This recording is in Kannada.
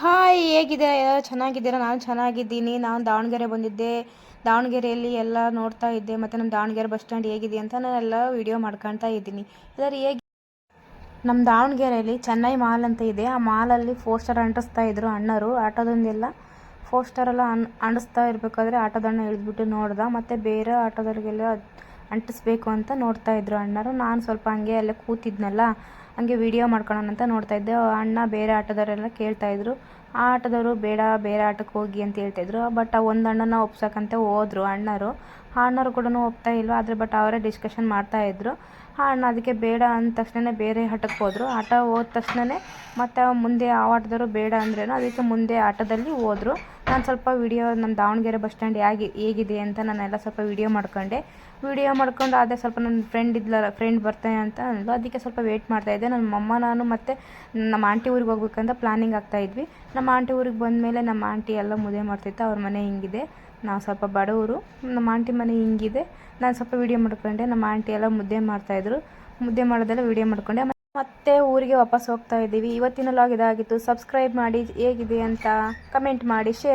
ಹಾಯ್, ಹೇಗಿದ್ದೀರಾ? ಎಲ್ಲ ಚೆನ್ನಾಗಿದ್ದೀರಾ? ನಾನು ಚೆನ್ನಾಗಿದ್ದೀನಿ. ನಾನು ದಾವಣಗೆರೆ ಬಂದಿದ್ದೆ. ದಾವಣಗೆರೆಯಲ್ಲಿ ಎಲ್ಲ ನೋಡ್ತಾ ಇದ್ದೆ. ಮತ್ತು ನಮ್ಮ ದಾವಣಗೆರೆ ಬಸ್ ಸ್ಟ್ಯಾಂಡ್ ಹೇಗಿದೆ ಅಂತ ನಾನೆಲ್ಲ ವೀಡಿಯೋ ಮಾಡ್ಕೊತಾ ಇದ್ದೀನಿ. ಎಲ್ಲರೂ ನಮ್ಮ ದಾವಣಗೆರೆಯಲ್ಲಿ ಚೆನ್ನೈ ಮಾಲ್ ಅಂತ ಇದೆ. ಆ ಮಾಲಲ್ಲಿ ಪೋಸ್ಟರ್ ಅಂಟಿಸ್ತಾ ಇದ್ರು ಅಣ್ಣರು. ಆಟೋದಿಂದೆಲ್ಲ ಪೋಸ್ಟರೆಲ್ಲ ಅಂಟಿಸ್ತಾ ಇರಬೇಕಾದ್ರೆ ಆಟೋದಣ್ಣ ಇಳಿದ್ಬಿಟ್ಟು ನೋಡ್ದ. ಮತ್ತು ಬೇರೆ ಆಟೋದವ್ರಿಗೆಲ್ಲ ಅಂಟಿಸ್ಬೇಕು ಅಂತ ನೋಡ್ತಾ ಇದ್ರು ಅಣ್ಣರು. ನಾನು ಸ್ವಲ್ಪ ಹಂಗೆ ಅಲ್ಲೇ ಕೂತಿದ್ನಲ್ಲ, ಹಂಗೆ ವೀಡಿಯೋ ಮಾಡ್ಕೊಳ್ಳೋಣ ಅಂತ ನೋಡ್ತಾ ಇದ್ದೆ. ಅಣ್ಣ ಬೇರೆ ಆಟೋದವರೆಲ್ಲ ಕೇಳ್ತಾಯಿದ್ರು. ಆ ಆಟೋದವರು ಬೇಡ, ಬೇರೆ ಆಟೋಕ್ಕೆ ಹೋಗಿ ಅಂತ ಹೇಳ್ತಾಯಿದ್ರು. ಬಟ್ ಒಂದು ಅಣ್ಣನ ಒಪ್ಸೋಕ್ಕಂತ ಹೋದರು ಅಣ್ಣರು. ಆ ಅಣ್ಣರು ಕೂಡ ಒಪ್ತಾ ಇಲ್ಲ. ಆದರೆ ಬಟ್ ಅವರೇ ಡಿಸ್ಕಷನ್ ಮಾಡ್ತಾಯಿದ್ರು. ಆ ಅಣ್ಣ ಅದಕ್ಕೆ ಬೇಡ ಅಂದ ತಕ್ಷಣ ಬೇರೆ ಆಟೋಕ್ಕೆ ಹೋದರು. ಆಟೋ ಹೋದ ತಕ್ಷಣ ಮತ್ತು ಮುಂದೆ ಆ ಆಟೋದವರು ಬೇಡ ಅಂದ್ರೇನು, ಅದಕ್ಕೆ ಮುಂದೆ ಆಟೋದಲ್ಲಿ ಹೋದರು. ನಾನು ಸ್ವಲ್ಪ ವೀಡಿಯೋ ನಮ್ಮ ದಾವಣಗೆರೆ ಬಸ್ ಸ್ಟ್ಯಾಂಡ್ ಹೇಗಿದೆ ಅಂತ ನಾನೆಲ್ಲ ಸ್ವಲ್ಪ ವೀಡಿಯೋ ಮಾಡ್ಕೊಂಡು ಅದೇ ಸ್ವಲ್ಪ ನನ್ನ ಫ್ರೆಂಡ್ ಬರ್ತಾನೆ ಅಂತ ಅಂದ್ಲು. ಅದಕ್ಕೆ ಸ್ವಲ್ಪ ವೆಯ್ಟ್ ಮಾಡ್ತಾಯಿದ್ದೆ. ನಮ್ಮ ಅಮ್ಮ ನಾನು ಮತ್ತು ನಮ್ಮ ಆಂಟಿ ಊರಿಗೆ ಹೋಗ್ಬೇಕಂತ ಪ್ಲಾನಿಂಗ್ ಆಗ್ತಾಯಿದ್ವಿ. ನಮ್ಮ ಆಂಟಿ ಊರಿಗೆ ಬಂದಮೇಲೆ ನಮ್ಮ ಆಂಟಿ ಎಲ್ಲ ಮುದ್ದೆ ಮಾಡ್ತಿತ್ತು. ಅವ್ರ ಮನೆ ಹಿಂಗಿದೆ, ನಾವು ಸ್ವಲ್ಪ ಬಡವರು. ನಮ್ಮ ಆಂಟಿ ಮನೆ ಹಿಂಗಿದೆ. ನಾನು ಸ್ವಲ್ಪ ವೀಡಿಯೋ ಮಾಡ್ಕೊಂಡೆ. ನಮ್ಮ ಆಂಟಿ ಎಲ್ಲ ಮುದ್ದೆ ಮಾಡ್ತಾಯಿದ್ರು. ಮುದ್ದೆ ಮಾಡೋದೆಲ್ಲ ವೀಡಿಯೋ ಮಾಡ್ಕೊಂಡೆ. ಮತ್ತೆ ಊರಿಗೆ ವಾಪಸ್ ಹೋಗ್ತಾ ಇದ್ದೀವಿ. ಇವತ್ತಿನ ಲಾಗ್ ಇದಾಗಿತ್ತು. ಸಬ್ಸ್ಕ್ರೈಬ್ ಮಾಡಿ, ಹೇಗಿದೆ ಅಂತ ಕಮೆಂಟ್ ಮಾಡಿ, ಶೇರ್